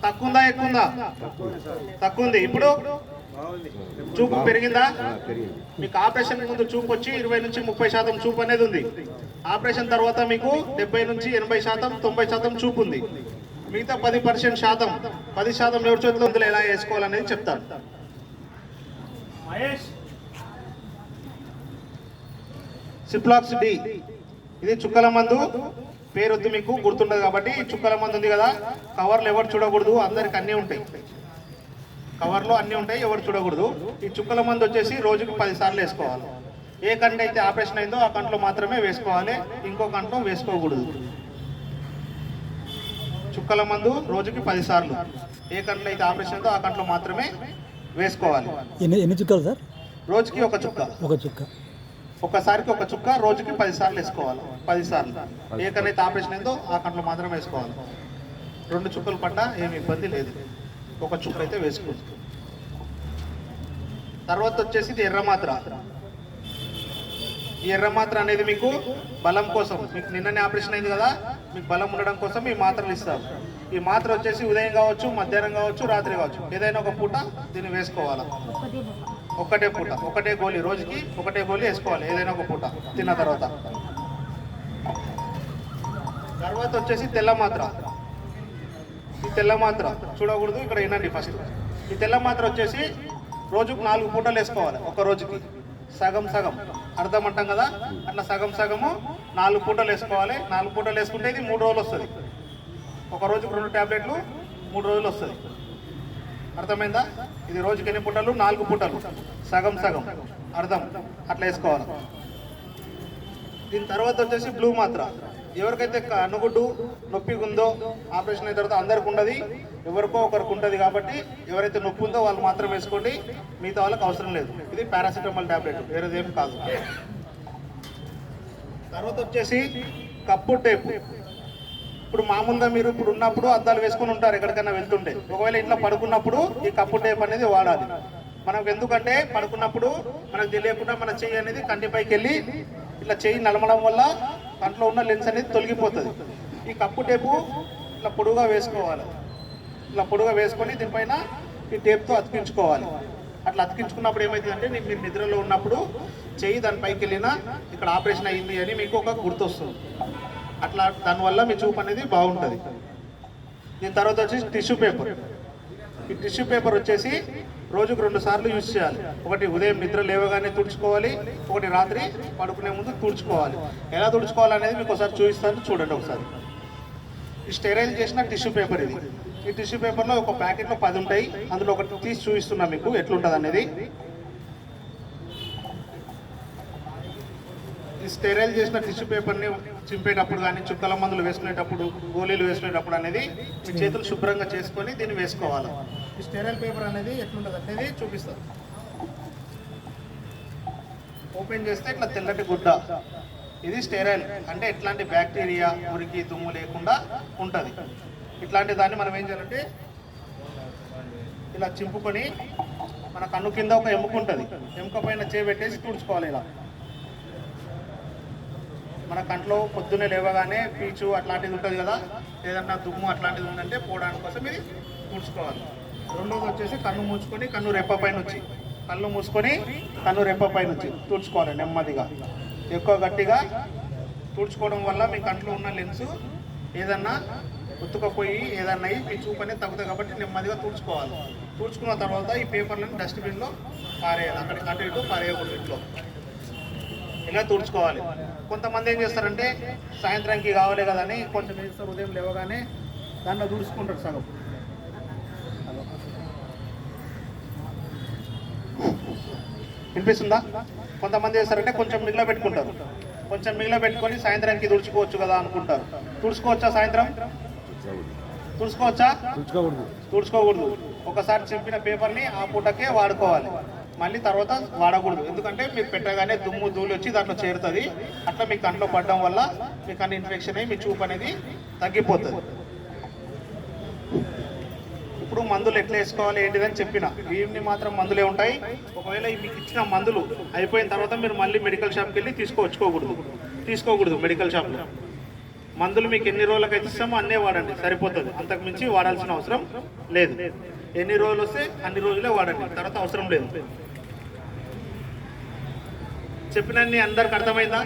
తక్కువ ఉందా ఎక్కువ ఉందా? తక్కువ ఉంది. ఇప్పుడు చూపు పెరిగిందా? మీకు ఆపరేషన్ ముందు చూపు వచ్చి 20 నుంచి 30% చూపు అనేది ఉంది. ఆపరేషన్ తర్వాత మీకు 70 నుంచి 80%, 90% చూపు ఉంది. మిగతా 10% ఎవరి చేతిలో ఉందో ఎలా వేసుకోవాలనేది చెప్తాను. సిప్లాక్స్ డి, ఇది చుక్కల మందు. పేరు వద్దు, మీకు గుర్తుండదు కాబట్టి. చుక్కల మందు ఉంది కదా, కవర్లు ఎవరు చూడకూడదు, అందరికి అన్నీ ఉంటాయి. కవర్లో అన్నీ ఉంటాయి, ఎవరు చూడకూడదు. ఈ చుక్కల మందు వచ్చేసి రోజుకి 10 సార్లు వేసుకోవాలి. ఏ కంటి అయితే ఆపరేషన్ అయిందో ఆ కంట్లో మాత్రమే వేసుకోవాలి, ఇంకో కంట్లో వేసుకోకూడదు. చుక్కల మందు రోజుకి 10 సార్లు. ఏ కంట్లో అయితే ఆపరేషన్ అయిందో ఆ కంట్లో మాత్రమే వేసుకోవాలి. ఎన్ని చుక్కలు సార్? రోజుకి ఒక చుక్క. ఒక్కసారికి ఒక చుక్క, రోజుకి 10 సార్లు వేసుకోవాలి. 10 సార్లు. ఏ కన్నైతే ఆపరేషన్ అయిందో ఆ కంట్లో మాత్రమే వేసుకోవాలి. 2 చుక్కలు పడ్డా ఏమి ఇబ్బంది లేదు, ఒక చుక్క అయితే వేసుకోవచ్చు. తర్వాత వచ్చేసి ఇది ఎర్రమాత్ర. ఈ ఎర్రమాత్ర అనేది మీకు బలం కోసం, మీకు నిన్ననే ఆపరేషన్ అయింది కదా, మీకు బలం ఉండడం కోసం ఈ మాత్రలు ఇస్తారు. ఈ మాత్ర వచ్చేసి ఉదయం కావచ్చు, మధ్యాహ్నం కావచ్చు, రాత్రి కావచ్చు, ఏదైనా ఒక పూట దీన్ని వేసుకోవాలి. ఒకటే పూట, ఒకటే గోళీ, రోజుకి ఒకటే గోళీ వేసుకోవాలి ఏదైనా ఒక పూట తిన్న తర్వాత. తర్వాత వచ్చేసి తెల్ల మాత్ర. ఈ తెల్ల మాత్ర చూడకూడదు, ఇక్కడ వినండి ఫస్ట్. ఈ తెల్ల మాత్ర వచ్చేసి రోజుకు 4 పూటలు వేసుకోవాలి. ఒక రోజుకి సగం అర్థం అంటాం కదా, అట్లా సగము 4 పూటలు వేసుకోవాలి. 4 పూటలు వేసుకుంటే ఇది 3 రోజులు వస్తుంది. ఒక రోజుకు 2 టాబ్లెట్లు 3 రోజులు వస్తుంది. అర్థమైందా? ఇది రోజుకి ఎన్ని పూటలు? 4 పూటలు, సగం అర్థం అట్లా వేసుకోవాలి. దీని తర్వాత వచ్చేసి బ్లూ మాత్ర. ఎవరికైతే కన్నుగుడ్డు నొప్పిగా ఉందో ఆపరేషన్ అయిన తర్వాత అందరికి ఉండదు, ఎవరికో ఒకరికి ఉంటుంది కాబట్టి ఎవరైతే నొప్పి ఉందో వాళ్ళు మాత్రం వేసుకోండి, మిగతా వాళ్ళకి అవసరం లేదు. ఇది పారాసిటమాల్ టాబ్లెట్, వేరేదేం కాదు. తర్వాత వచ్చేసి కప్పు టేపు. ఇప్పుడు మామూలుగా మీరు ఇప్పుడు ఉన్నప్పుడు అద్దాలు వేసుకుని ఉంటారు ఎక్కడికైనా వెళ్తుంటే. ఒకవేళ ఇంట్లో పడుకున్నప్పుడు ఈ కప్పు టేప్ అనేది వాడాలి. మనకు ఎందుకంటే పడుకున్నప్పుడు మనకు తెలియకుండా మన చెయ్యి అనేది కంటిపైకి వెళ్ళి ఇట్లా చెయ్యి నలమడం వల్ల కంట్లో ఉన్న లెన్స్ అనేది తొలగిపోతుంది. ఈ కప్పు టేపు ఇట్లా పొడుగా వేసుకోవాలి. ఇట్లా పొడుగా వేసుకొని దీనిపైన ఈ టేప్తో అతికించుకోవాలి. అట్లా అతికించుకున్నప్పుడు ఏమవుతుందంటే మీరు నిద్రలో ఉన్నప్పుడు చెయ్యి దానిపైకి వెళ్ళినా ఇక్కడ ఆపరేషన్ అయ్యింది అని మీకు ఒక గుర్తొస్తుంది. అట్లా దానివల్ల మీ చూపు అనేది బాగుంటుంది. దీని తర్వాత వచ్చేసి టిష్యూ పేపర్. ఈ టిష్యూ పేపర్ వచ్చేసి రోజుకు 2 సార్లు యూజ్ చేయాలి. ఒకటి ఉదయం నిద్ర లేవగానే తుడుచుకోవాలి, ఒకటి రాత్రి పడుకునే ముందు తుడుచుకోవాలి. ఎలా తుడుచుకోవాలనేది మీకు ఒకసారి చూపిస్తాను, చూడండి ఒకసారి. ఈ స్టెరైల్ చేసిన టిష్యూ పేపర్ ఇది. ఈ టిష్యూ పేపర్లో ఒక ప్యాకెట్లో 10 ఉంటాయి, అందులో ఒకటి తీసి చూపిస్తున్నా మీకు ఎట్లుంటుంది అనేది. ఈ స్టెరైల్ చేసిన టిష్యూ పేపర్ని చింపేటప్పుడు కానీ, చుక్కల మందులు వేసుకునేటప్పుడు, గోళీలు వేసుకునేటప్పుడు అనేది మీ చేతులు శుభ్రంగా చేసుకొని దీన్ని వేసుకోవాలి. ఈ స్టెరైల్ పేపర్ అనేది ఎట్లుంటుంది అనేది చూపిస్తారు. ఓపెన్ చేస్తే ఇట్లా తెల్లటి గుడ్డ, ఇది స్టెరైల్ అంటే ఎట్లాంటి బ్యాక్టీరియా, మురికి, దుమ్ము లేకుండా ఉంటుంది. ఇట్లాంటి దాన్ని మనం ఏం చేయాలంటే ఇలా చింపుకొని మన కన్ను కింద ఒక ఎముక ఉంటుంది, ఎముక పైన చేపెట్టేసి తుడుచుకోవాలి. ఇలా మన కంట్లో పొద్దున్నే లేవగానే పీచు అట్లాంటిది ఉంటుంది కదా, ఏదన్నా దుమ్ము అట్లాంటిది ఉందంటే పోవడానికి కోసం ఇది తుడుచుకోవాలి. రెండోది వచ్చేసి కన్ను మూసుకొని కన్ను రెప్ప పైన వచ్చి, కళ్ళు మూసుకొని కన్ను రెప్ప పైన వచ్చి తుడుచుకోవాలి నెమ్మదిగా. ఎక్కువ గట్టిగా తుడుచుకోవడం వల్ల మీ కంట్లో ఉన్న లెన్స్ ఏదన్నా ఉత్తుకపోయి ఏదన్నా మీ చూపు అనేది తగ్గుతుంది కాబట్టి నెమ్మదిగా తుడుచుకోవాలి. తుడుచుకున్న తర్వాత ఈ పేపర్లను డస్ట్బిన్లో పారేయాలి, అక్కడికి అటు ఇటు పారేయకూడదు. ఇంట్లో ఇలా తుడుచుకోవాలి. కొంతమంది ఏం చేస్తారంటే సాయంత్రానికి కావాలి కదని కొంచెం వేస్తారు, ఉదయం లేవగానే దాంట్లో తుడుచుకుంటారు సగం. వినిపిస్తుందా? కొంతమంది చేస్తారంటే కొంచెం మిగిలిన పెట్టుకుంటారు, కొంచెం మిగిలిన పెట్టుకొని సాయంత్రానికి తుడుచుకోవచ్చు కదా అనుకుంటారు. తుడుచుకోవచ్చా? సాయంత్రం తుడుచుకోవచ్చా? తుడుచుకోకూడదు. ఒకసారి చింపిన పేపర్ని ఆ పూటకే వాడుకోవాలి, మళ్ళీ తర్వాత వాడకూడదు. ఎందుకంటే మీరు పెట్టగానే దుమ్ము ధూళి వచ్చి దాంట్లో చేరుతుంది. అట్లా మీ కంట్లో పడడం వల్ల మీ కన్ను ఇన్ఫెక్షన్ అయ్యి మీ చూపు అనేది తగ్గిపోతుంది. ఇప్పుడు మందులు ఎట్లా వేసుకోవాలి ఏంటిదని చెప్పిన. ఇవన్నీ మాత్రం మందులే ఉంటాయి. ఒకవేళ మీకు ఇచ్చిన మందులు అయిపోయిన తర్వాత మీరు మళ్ళీ మెడికల్ షాప్కి వెళ్ళి తీసుకోకూడదు మెడికల్ షాప్లో. మందులు మీకు ఎన్ని రోజులకు అయితే ఇస్తామో అన్నే వాడండి, సరిపోతుంది. అంతకు మించి వాడాల్సిన అవసరం లేదు. ఎన్ని రోజులు వస్తే అన్ని రోజులే వాడండి, తర్వాత అవసరం లేదు. చెప్పినన్ని అందరికి అర్థమైందా?